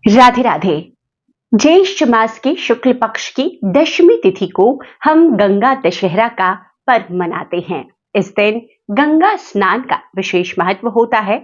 राधे राधे। ज्येष्ठ मास के शुक्ल पक्ष की दशमी तिथि को हम गंगा दशहरा का पर्व मनाते हैं। इस दिन गंगा स्नान का विशेष महत्व होता है।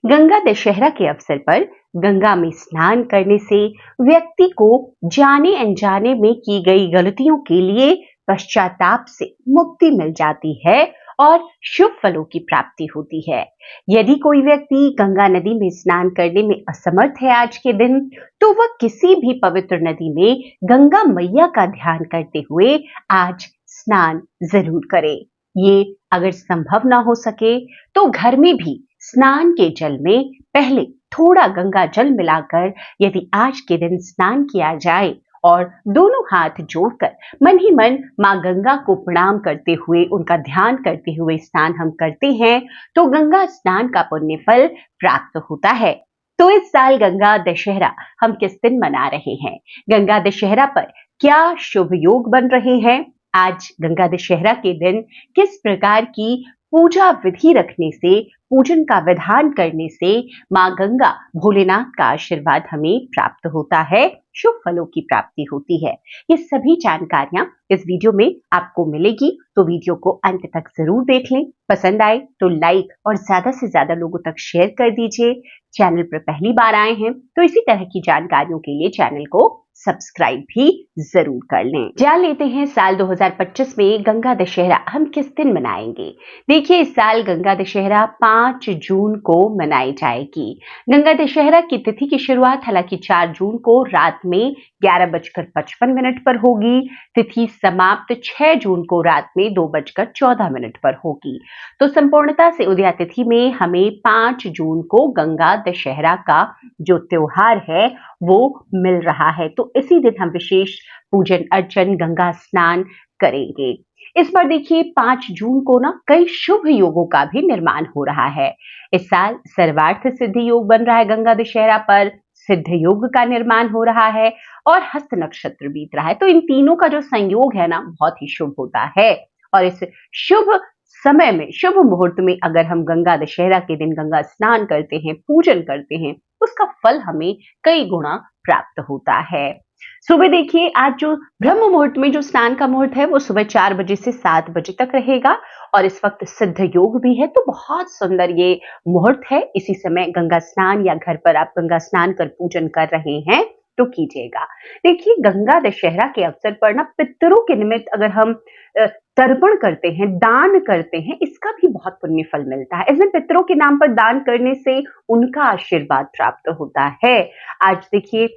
गंगा दशहरा के अवसर पर गंगा में स्नान करने से व्यक्ति को जाने अनजाने में की गई गलतियों के लिए पश्चाताप से मुक्ति मिल जाती है और शुभ फलों की प्राप्ति होती है। यदि कोई व्यक्ति गंगा नदी में स्नान करने में असमर्थ है आज के दिन, तो वह किसी भी पवित्र नदी में गंगा मैया का ध्यान करते हुए आज स्नान जरूर करे। ये अगर संभव ना हो सके तो घर में भी स्नान के जल में पहले थोड़ा गंगा जल मिलाकर यदि आज के दिन स्नान किया जाए और दोनों हाथ जोड़कर मन ही मन मां गंगा को प्रणाम करते हुए उनका ध्यान करते हुए स्नान हम करते हैं तो गंगा स्नान का पुण्य फल प्राप्त होता है। तो इस साल गंगा दशहरा हम किस दिन मना रहे हैं? गंगा दशहरा पर क्या शुभ योग बन रहे हैं? आज गंगा दशहरा के दिन किस प्रकार की पूजा विधि रखने से, पूजन का विधान करने से मां गंगा भोलेनाथ का आशीर्वाद हमें प्राप्त होता है, शुभ फलों की प्राप्ति होती है। ये सभी जानकारियां इस वीडियो में आपको मिलेगी, तो वीडियो को अंत तक जरूर देख लें। पसंद आए तो लाइक और ज्यादा से ज्यादा लोगों तक शेयर कर दीजिए। चैनल पर पहली बार आए हैं तो इसी तरह की जानकारियों के लिए चैनल को सब्सक्राइब भी जरूर कर लें। जान लेते हैं साल 2025 में गंगा दशहरा हम किस दिन मनाएंगे। देखिए, इस साल गंगा दशहरा 5 जून को मनाई जाएगी। गंगा दशहरा की तिथि की शुरुआत हालांकि 4 जून को रात में 11:55 पर होगी। तिथि समाप्त 6 जून को रात में 2:14 पर होगी। तो संपूर्णता से उदया तिथि में हमें 5 जून को गंगा दशहरा का जो त्योहार है वो मिल रहा है। तो इसी दिन हम विशेष पूजन अर्चन गंगा स्नान करेंगे। इस बार देखिए 5 जून को ना कई शुभ योगों का भी निर्माण हो रहा है। इस साल सर्वार्थ सिद्धि योग बन रहा है। गंगा दशहरा पर सिद्ध योग का निर्माण हो रहा है और हस्त नक्षत्र बीत रहा है। तो इन तीनों का जो संयोग है ना बहुत ही शुभ होता है। और इस शुभ समय में, शुभ मुहूर्त में अगर हम गंगा दशहरा के दिन गंगा स्नान करते हैं, पूजन करते हैं, उसका फल हमें कई गुना प्राप्त होता है। सुबह देखिए, आज जो ब्रह्म मुहूर्त में जो स्नान का मुहूर्त है वो सुबह 4 बजे से 7 बजे तक रहेगा और इस वक्त सिद्ध योग भी है। तो बहुत सुंदर ये मुहूर्त है। इसी समय गंगा स्नान या घर पर आप गंगा स्नान कर पूजन कर रहे हैं तो कीजिएगा। देखिए, गंगा दशहरा के अवसर पर ना पितरों के निमित्त अगर हम तर्पण करते हैं, दान करते हैं, इसका भी बहुत पुण्य फल मिलता है। इसमें पितरों के नाम पर दान करने से उनका आशीर्वाद प्राप्त होता है। आज देखिए,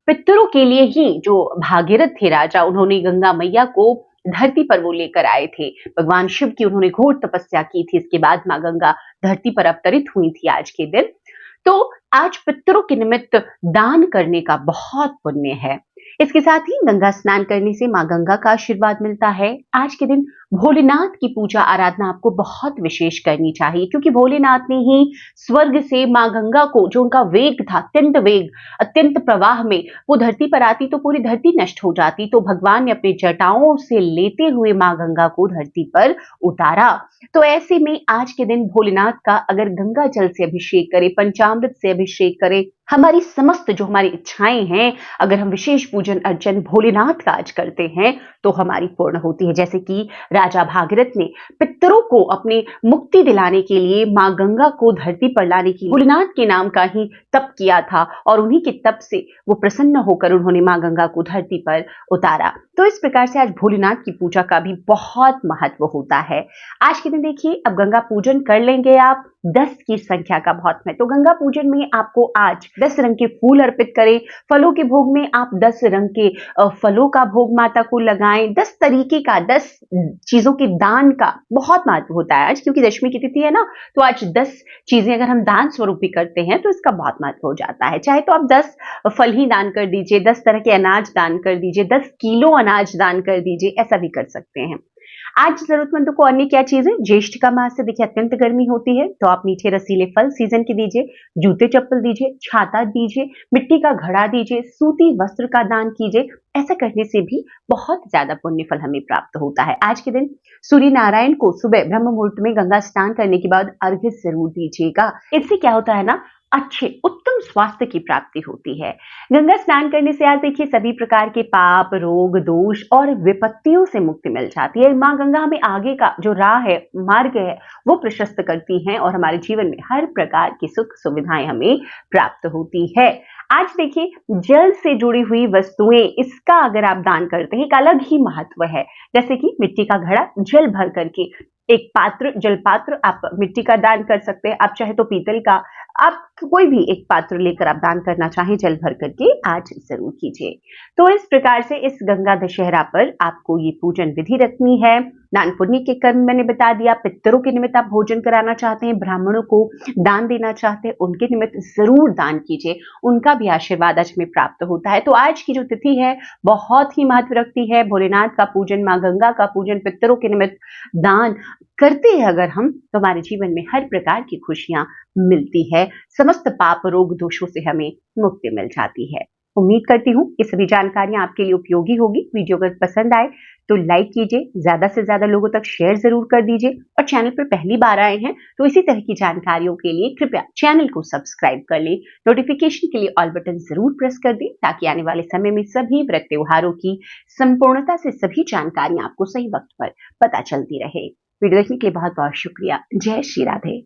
पितरों के लिए ही जो भागीरथ थे राजा, उन्होंने गंगा मैया को धरती पर वो लेकर आए थे। भगवान शिव की उन्होंने घोर तपस्या की थी। इसके बाद मां गंगा धरती पर अवतरित हुई थी आज के दिन। तो आज पितरों के निमित्त दान करने का बहुत पुण्य है। इसके साथ ही गंगा स्नान करने से मां गंगा का आशीर्वाद मिलता है। आज के दिन भोलेनाथ की पूजा आराधना आपको बहुत विशेष करनी चाहिए, क्योंकि भोलेनाथ ने ही स्वर्ग से मां गंगा को, जो उनका वेग था, अत्यंत वेग, अत्यंत प्रवाह में वो धरती पर आती तो पूरी धरती नष्ट हो जाती। तो भगवान ने अपने जटाओं से लेते हुए मां गंगा को धरती पर उतारा। तो ऐसे में आज के दिन भोलेनाथ का अगर गंगा जल से अभिषेक करें, पंचामृत से अभिषेक करें, हमारी समस्त जो हमारी इच्छाएं हैं, अगर हम विशेष पूजन अर्चन भोलेनाथ का आज करते हैं तो हमारी पूर्ण होती है। जैसे कि राजा भागीरथ ने पितरों को अपनी मुक्ति दिलाने के लिए मां गंगा को धरती पर लाने की भोलेनाथ के नाम का ही तप किया था और उन्हीं के तप से वो प्रसन्न होकर उन्होंने मां गंगा को धरती पर उतारा। तो इस प्रकार से आज भोलेनाथ की पूजा का भी बहुत महत्व होता है। आज के दिन देखिए, अब गंगा पूजन कर लेंगे आप, 10 की संख्या का बहुत महत्व। तो गंगा पूजन में आपको आज 10 रंग के फूल अर्पित करें। फलों के भोग में आप 10 रंग के फलों का भोग माता को लगाएं। 10 तरीके का, 10 चीजों के दान का बहुत महत्व होता है आज, क्योंकि दशमी की तिथि है ना। तो आज 10 चीजें अगर हम दान स्वरूप भी करते हैं तो इसका बहुत महत्व हो जाता है। चाहे तो आप 10 फल ही दान कर दीजिए, 10 तरह के अनाज दान कर दीजिए, 10 किलो अनाज दान कर दीजिए, ऐसा भी कर सकते हैं। आज जरूरतमंदों को अन्य क्या चीजें, ज्येष्ठ का मास से देखिए अत्यंत गर्मी होती है, तो आप मीठे रसीले फल सीजन के दीजिए, जूते चप्पल दीजिए, छाता दीजिए, मिट्टी का घड़ा दीजिए, सूती वस्त्र का दान कीजिए। ऐसा करने से भी बहुत ज्यादा पुण्य फल हमें प्राप्त होता है। आज के दिन सूर्य नारायण को सुबह ब्रह्म मुहूर्त में गंगा स्नान करने के बाद अर्घ्य जरूर दीजिएगा। इससे क्या होता है ना, अच्छे उत्तम स्वास्थ्य की प्राप्ति होती है। गंगा स्नान करने से आज देखिए सभी प्रकार के पाप, रोग, दोष और विपत्तियों से मुक्ति मिल जाती है। माँ गंगा हमें आगे का जो राह है, मार्ग है, वो प्रशस्त करती हैं और हमारे जीवन में हर प्रकार की सुख सुविधाएं हमें प्राप्त होती है। आज देखिए जल से जुड़ी हुई वस्तुएं, इसका अगर आप दान करते हैं एक अलग ही महत्व है। जैसे कि मिट्टी का घड़ा जल भर करके, एक पात्र, जल पात्र आप मिट्टी का दान कर सकते हैं। आप चाहे तो पीतल का, आप कोई भी एक पात्र लेकर आप दान करना चाहें जल भर करके, आज जरूर कीजिए। तो इस प्रकार से इस गंगा दशहरा पर आपको ये पूजन विधि रखनी है। दान पुण्य के कर्म मैंने बता दिया। पितरों के निमित्त आप भोजन कराना चाहते हैं, ब्राह्मणों को दान देना चाहते हैं, उनके निमित्त जरूर दान कीजिए। उनका भी आशीर्वाद आज हमें प्राप्त होता है। तो आज की जो तिथि है बहुत ही महत्व रखती है। भोलेनाथ का पूजन, माँ गंगा का पूजन, पितरों के निमित्त दान करते हैं अगर हम, तो हमारे जीवन में हर प्रकार की खुशियां मिलती है। समस्त पाप, रोग, दोषों से हमें मुक्ति मिल जाती है। उम्मीद करती हूँ ये सभी जानकारियां आपके लिए उपयोगी होगी। वीडियो अगर पसंद आए तो लाइक कीजिए, ज्यादा से ज्यादा लोगों तक शेयर जरूर कर दीजिए और चैनल पर पहली बार आए हैं तो इसी तरह की जानकारियों के लिए कृपया चैनल को सब्सक्राइब कर लें। नोटिफिकेशन के लिए ऑल बटन जरूर प्रेस कर दें ताकि आने वाले समय में सभी व्रत त्योहारों की संपूर्णता से सभी जानकारियां आपको सही वक्त पर पता चलती रहे। वीडियो देखने के लिए बहुत बहुत शुक्रिया। जय श्री राधे।